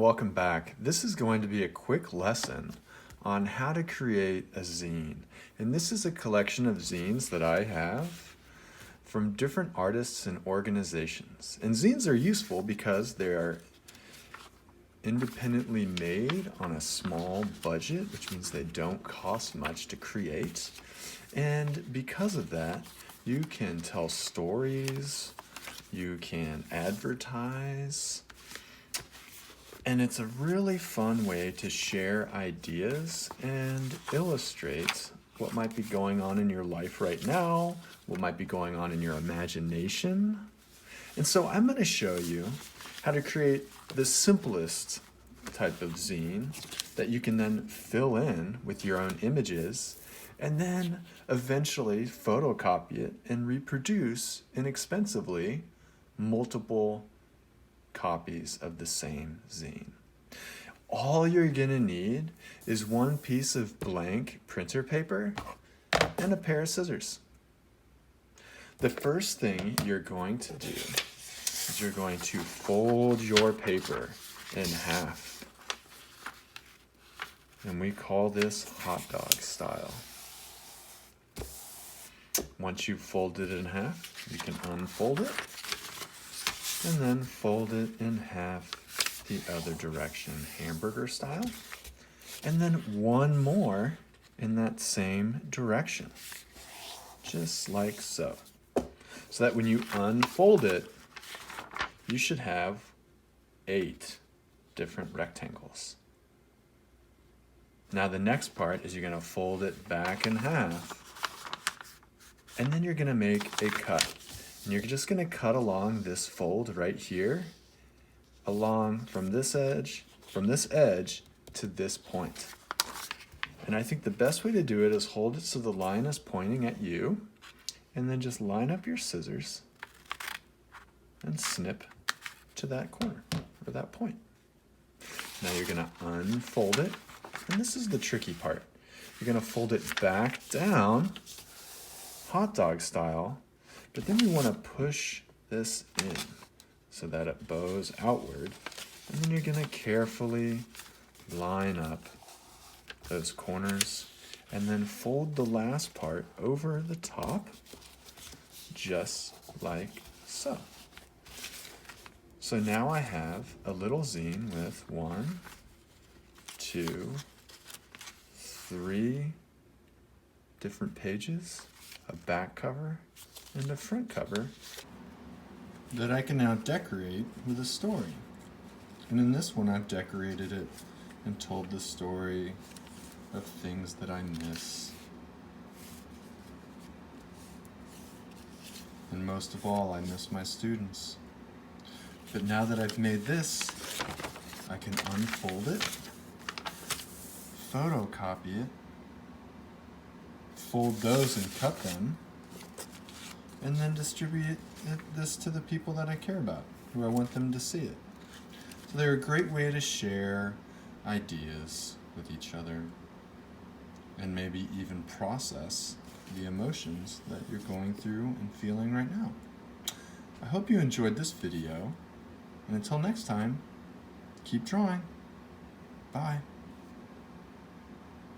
welcome back. This is going to be a quick lesson on how to create a zine. And this is a collection of zines that I have from different artists and organizations. And zines are useful because they are independently made on a small budget, which means they don't cost much to create. And because of that, you can tell stories, you can advertise, and it's a really fun way to share ideas and illustrate what might be going on in your life right now, what might be going on in your imagination. And so I'm going to show you how to create the simplest type of zine that you can then fill in with your own images and then eventually photocopy it and reproduce inexpensively multiple copies of the same zine. All you're gonna need is one piece of blank printer paper and a pair of scissors. The first thing you're going to do is you're going to fold your paper in half. And we call this hot dog style. Once you've folded it in half, you can unfold it and then fold it in half the other direction, hamburger style, and then one more in that same direction, just like so. So that when you unfold it, you should have 8 different rectangles. Now the next part is you're going to fold it back in half, and then you're going to make a cut. And you're just going to cut along this fold right here, along from this edge to this point. And I think the best way to do it is hold it so the line is pointing at you, and then just line up your scissors and snip to that corner, or that point. Now you're going to unfold it, and this is the tricky part. You're going to fold it back down, hot dog style, but then you want to push this in so that it bows outward, and then you're going to carefully line up those corners and then fold the last part over the top, just like so. So now I have a little zine with 1, 2, 3 different pages, a back cover, and a front cover that I can now decorate with a story. And in this one, I've decorated it and told the story of things that I miss. And most of all, I miss my students. But now that I've made this, I can unfold it, photocopy it, fold those and cut them, and then distribute this to the people that I care about, who I want them to see it. So they're a great way to share ideas with each other and maybe even process the emotions that you're going through and feeling right now. I hope you enjoyed this video, and until next time, keep drawing. Bye.